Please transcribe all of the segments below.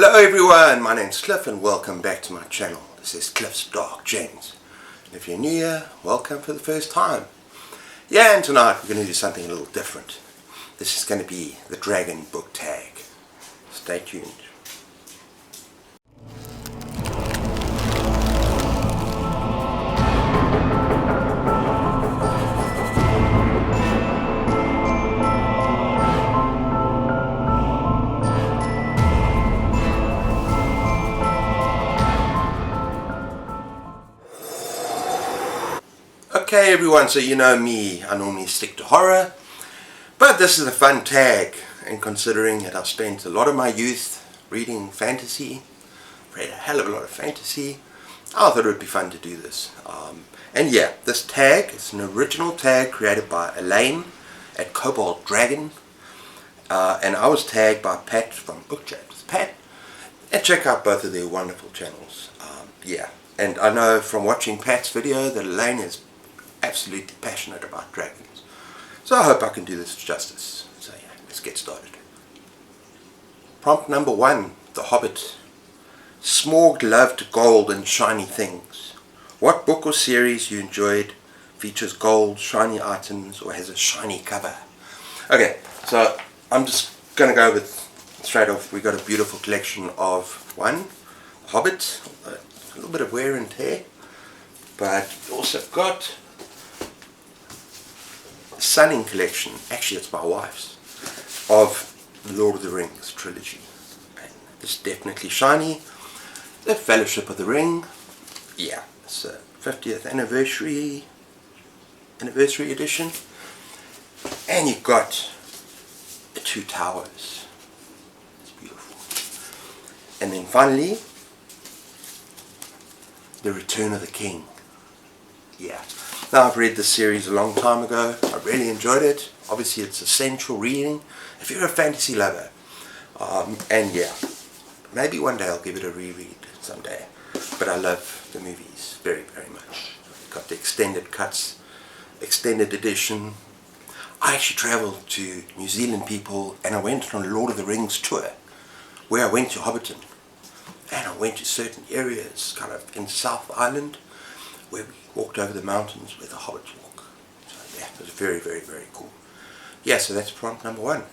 Hello everyone, my name's Cliff and welcome back to my channel. This is Cliff's Dark Gems. If you're new here, welcome for the first time. Yeah, and tonight we're going to do something a little different. This is going to be the Dragon book tag. Stay tuned. Okay everyone, so you know me, I normally stick to horror, but this is a fun tag, and considering that I've spent a lot of my youth reading fantasy, read a hell of a lot of fantasy, I thought it would be fun to do this. And yeah, this tag is an original tag created by Elaine at Cobaltdragon I, and I was tagged by Pat from BookChatWithPat8668, and check out both of their wonderful channels. Yeah, and I know from watching Pat's video that Elaine is absolutely passionate about dragons, so I hope I can do this justice. So yeah, let's get started. Prompt number 1, The Hobbit. Smaug loved gold and shiny things. What book or series you enjoyed features gold, shiny items, or has a shiny cover? Okay, so I'm just going to go with, straight off, we got a beautiful collection of one, Hobbit, a little bit of wear and tear, but also got Sunning collection, actually it's my wife's, of Lord of the Rings trilogy. And this is definitely shiny. The Fellowship of the Ring, yeah, it's a 50th anniversary edition. And you've got the Two Towers, it's beautiful. And then finally, The Return of the King, yeah. Now, I've read this series a long time ago. I really enjoyed it. Obviously, it's essential reading if you're a fantasy lover. And yeah, maybe one day I'll give it a reread someday. But I love the movies very, very much. Got the extended cuts, extended edition. I actually travelled to New Zealand, people, and I went on a Lord of the Rings tour, where I went to Hobbiton, and I went to certain areas, kind of in South Island, where we walked over the mountains where the hobbits walk. So yeah, it was very, very, very cool. Yeah, so that's prompt number 1.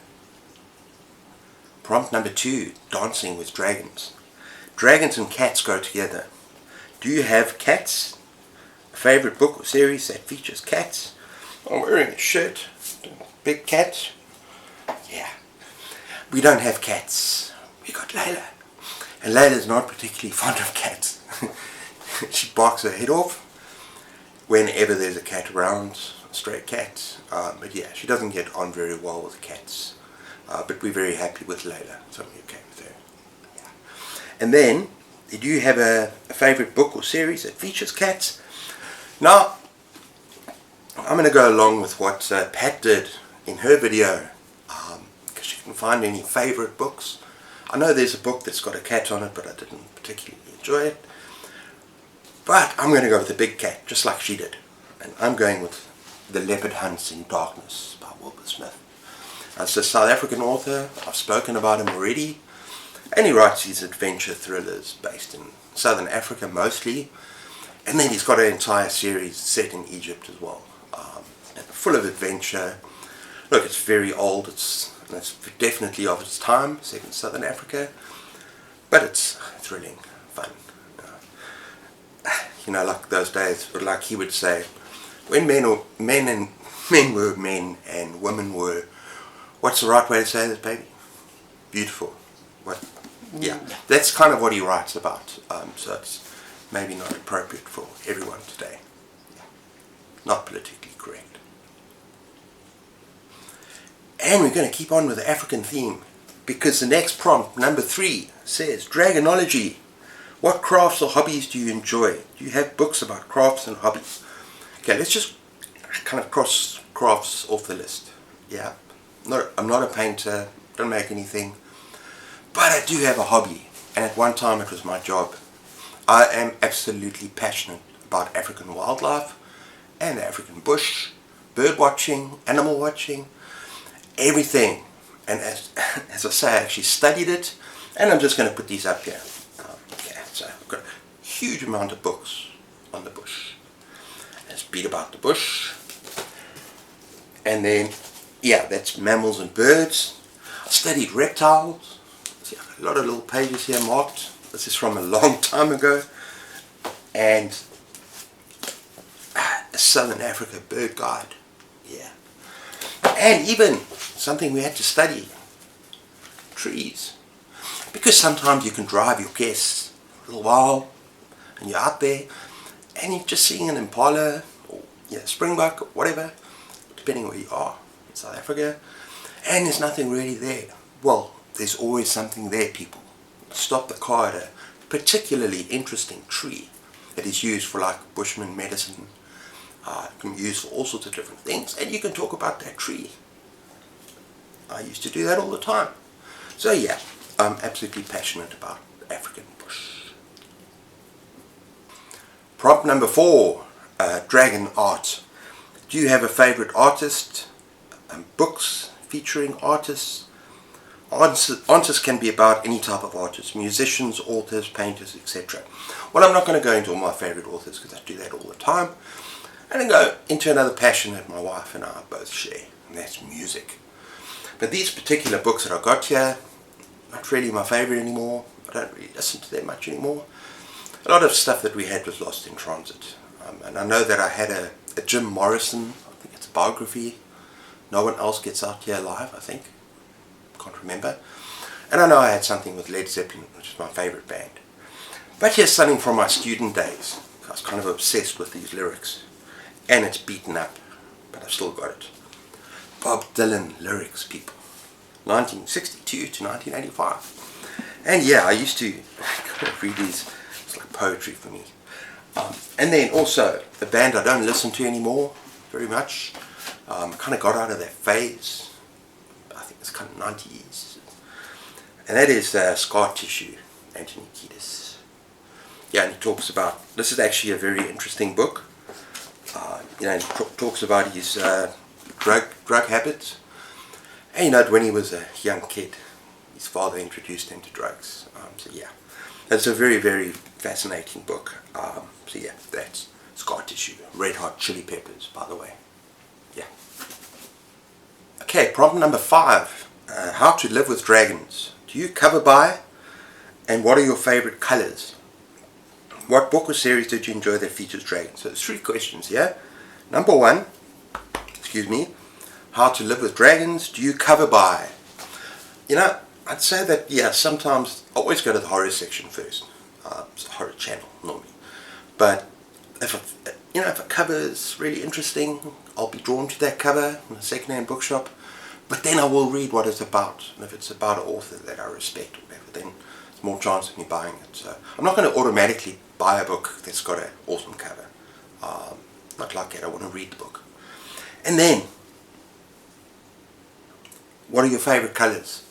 Prompt number 2, Dancing with Dragons. Dragons and cats go together. Do you have cats? A favourite book or series that features cats? I'm wearing a shirt, big cat. Yeah. We don't have cats. We got Layla. And Layla's not particularly fond of cats. She barks her head off whenever there's a cat around, a stray cat. But yeah, she doesn't get on very well with cats. But we're very happy with Layla, so we're okay with her. Yeah. And then, did you have a favourite book or series that features cats? Now, I'm going to go along with what Pat did in her video, because she couldn't find any favourite books. I know there's a book that's got a cat on it, but I didn't particularly enjoy it. But I'm going to go with the big cat, just like she did. And I'm going with The Leopard Hunts in Darkness by Wilbur Smith. It's a South African author. I've spoken about him already. And he writes these adventure thrillers based in Southern Africa mostly. And then he's got an entire series set in Egypt as well. And full of adventure. Look, it's very old. It's definitely of its time, set in Southern Africa. But it's thrilling, fun. You know, like those days, like he would say, when men were men and women were, what's the right way to say this, baby? Beautiful. What? Yeah, that's kind of what he writes about. So it's maybe not appropriate for everyone today. Yeah. Not politically correct. And we're going to keep on with the African theme, because the next prompt, number 3, says Dragonology. What crafts or hobbies do you enjoy? Do you have books about crafts and hobbies? Okay, let's just kind of cross crafts off the list. Yeah, I'm not a painter, don't make anything, but I do have a hobby, and at one time it was my job. I am absolutely passionate about African wildlife and the African bush, bird watching, animal watching, everything. And as I say, I actually studied it And I'm just going to put these up here. Yeah, so I've got a huge amount of books on the bush. Let's beat about the bush. And then, yeah, that's mammals and birds. I studied reptiles. See, I've got a lot of little pages here marked. This is from a long time ago. And a Southern Africa bird guide. Yeah. And even something we had to study. Trees. Because sometimes you can drive your guests a little while and you're out there and you're just seeing an impala or springbok or whatever, depending where you are in South Africa, and there's nothing really there. Well, there's always something there, people. Stop the car at a particularly interesting tree that is used for like bushman medicine. It can be used for all sorts of different things, and you can talk about that tree. I used to do that all the time. So yeah, I'm absolutely passionate about African bush. Prompt number 4, dragon art. Do you have a favorite artist? Books featuring artists? Artists can be about any type of artist, musicians, authors, painters, etc. Well, I'm not going to go into all my favorite authors because I do that all the time. I'm going to go into another passion that my wife and I both share, and that's music. But these particular books that I got here, not really my favorite anymore. I don't really listen to them much anymore. A lot of stuff that we had was lost in transit. And I know that I had a Jim Morrison, I think it's a biography. No One Else Gets Out Here Alive, I think. Can't remember. And I know I had something with Led Zeppelin, which is my favorite band. But here's something from my student days. I was kind of obsessed with these lyrics. And it's beaten up, but I've still got it. Bob Dylan lyrics, people. 1962 to 1985. And yeah, I used to read these. It's like poetry for me. And then also, the band I don't listen to anymore very much. Kind of got out of that phase. I think it's kind of 90s. And that is Scar Tissue, Anthony Kiedis. Yeah, and he talks about, this is actually a very interesting book. He talks about his drug habits. And when he was a young kid, his father introduced him to drugs. So yeah, that's a very, very fascinating book. So yeah, that's Scar Tissue. Red Hot Chili Peppers, by the way. Yeah. Okay, problem number 5. How to live with dragons. Do you cover by? And what are your favorite colors? What book or series did you enjoy that features dragons? So there's 3 questions here. Number 1, how to live with dragons. Do you cover by? I'd say that, yeah, sometimes I always go to the horror section first. It's a horror channel normally. But if a cover is really interesting, I'll be drawn to that cover in a second-hand bookshop. But then I will read what it's about. And if it's about an author that I respect or whatever, then there's more chance of me buying it. So I'm not going to automatically buy a book that's got an awesome cover. Not like that. I want to read the book. And then, what are your favorite colors?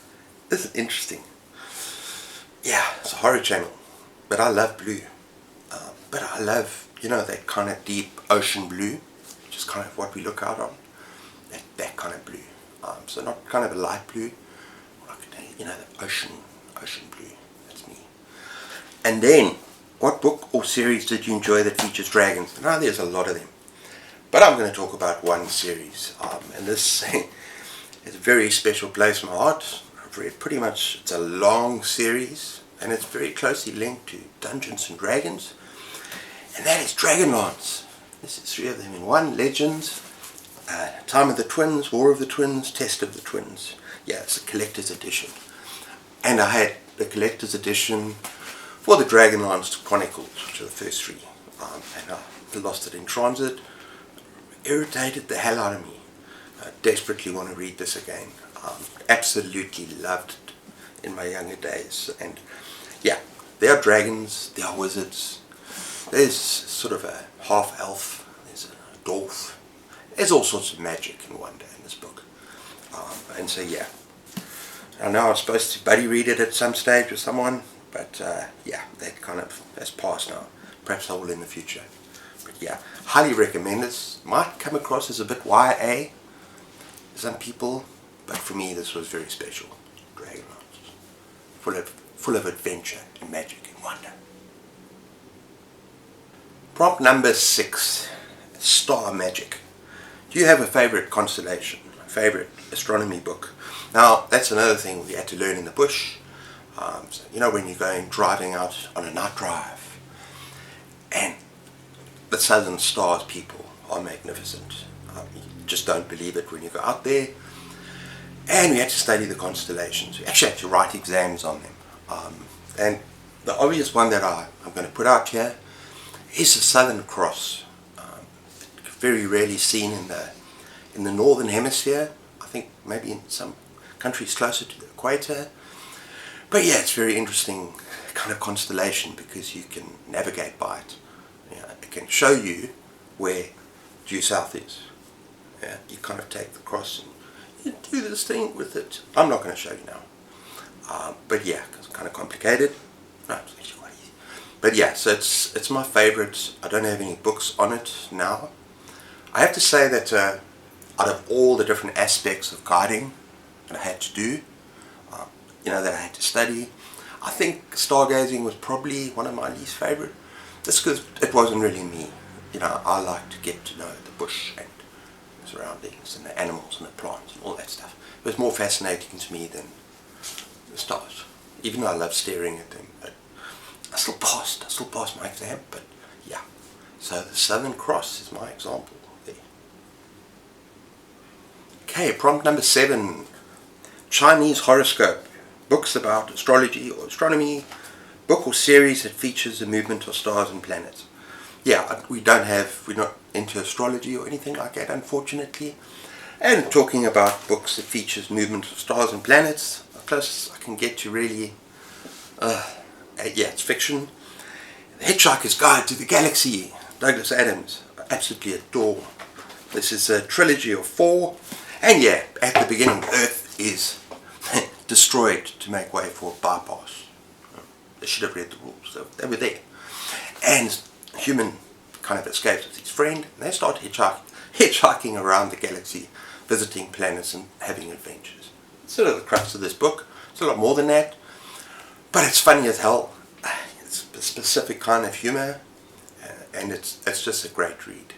This is interesting. Yeah, it's a horror channel, but I love blue. But I love, that kind of deep ocean blue, which is kind of what we look out on. That kind of blue. So not kind of a light blue, like the ocean blue. That's me. And then, what book or series did you enjoy that features dragons? Now there's a lot of them, but I'm going to talk about one series, and this is a very special place in my heart. I've read pretty much, it's a long series, and it's very closely linked to Dungeons and Dragons, and that is Dragonlance. This is 3 of them in one. Legends, Time of the Twins, War of the Twins, Test of the Twins. Yeah, it's a collector's edition. And I had the collector's edition for the Dragonlance Chronicles, which are the first 3. And I lost it in transit. Irritated the hell out of me. I desperately want to read this again. Absolutely loved it in my younger days. And yeah, there are dragons, there are wizards. There's sort of a half-elf, there's a dwarf. There's all sorts of magic and wonder in this book. And so yeah, I know I was supposed to buddy read it at some stage with someone, but yeah, that kind of has passed now. Perhaps I will in the future. But yeah, highly recommend this. Might come across as a bit YA to some people, but for me this was very special. Dragonlance, full of adventure and magic and wonder. Prompt number 6, star magic. Do you have a favorite constellation, a favorite astronomy book? Now, that's another thing we had to learn in the bush. So, you know, when you're going driving out on a night drive, and the southern stars, people, are magnificent. You just don't believe it when you go out there. And we had to study the constellations. We actually had to write exams on them. And the obvious one that I'm going to put out here is the Southern Cross. Very rarely seen in the northern hemisphere. I think maybe in some countries closer to the equator. But yeah, it's very interesting kind of constellation because you can navigate by it. Yeah, it can show you where due south is. Yeah, you kind of take the cross and you do this thing with it. I'm not going to show you now. But yeah, it's kind of complicated. No, it's actually quite easy. But yeah, so it's my favorite. I don't have any books on it now. I have to say that out of all the different aspects of guiding that I had to do, that I had to study, I think stargazing was probably one of my least favorite. Just because it wasn't really me. I like to get to know the bush and the surroundings and the animals and the plants and all that stuff. It was more fascinating to me than the stars. Even though I love staring at them, but I still passed my exam. But yeah, so the Southern Cross is my example there. Okay, prompt number 7, Chinese horoscope. Books about astrology or astronomy, book or series that features the movement of stars and planets. Yeah, we're not into astrology or anything like that, unfortunately. And talking about books that features movement of stars and planets, the closest I can get to really, it's fiction. The Hitchhiker's Guide to the Galaxy, Douglas Adams. I absolutely adore. This is a trilogy of 4. And yeah, at the beginning, Earth is destroyed to make way for a bypass. They should have read the rules, so they were there. And human kind of escapes with his friend, and they start hitchhiking around the galaxy, visiting planets and having adventures. It's sort of the crux of this book. It's a lot more than that, but it's funny as hell. It's a specific kind of humor, and it's just a great read.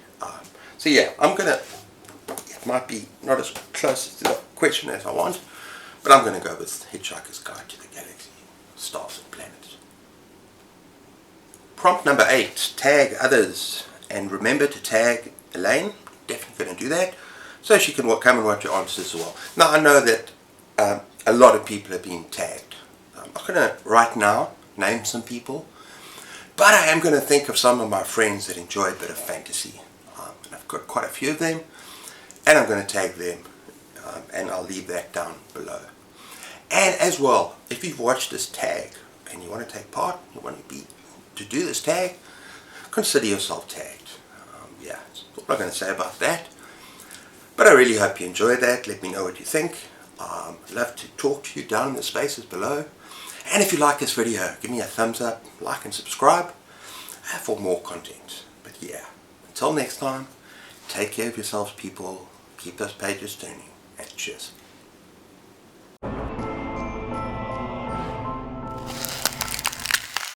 So yeah, it might be not as close to the question as I want, but I'm going to go with Hitchhiker's Guide to the Galaxy, Stars and Planets. Prompt number 8, tag others. And remember to tag Elaine. Definitely going to do that, so she can come and watch your answers as well. Now, I know that a lot of people have been tagged. I'm not going to, right now, name some people, but I am going to think of some of my friends that enjoy a bit of fantasy. And I've got quite a few of them, and I'm going to tag them, and I'll leave that down below. And as well, if you've watched this tag and you want to take part, you want to do this tag, consider yourself tagged. Yeah, that's all I'm going to say about that. But I really hope you enjoyed that. Let me know what you think. I'd love to talk to you down in the spaces below. And if you like this video, give me a thumbs up, like and subscribe for more content. But yeah, until next time, take care of yourselves, people. Keep those pages turning, and cheers.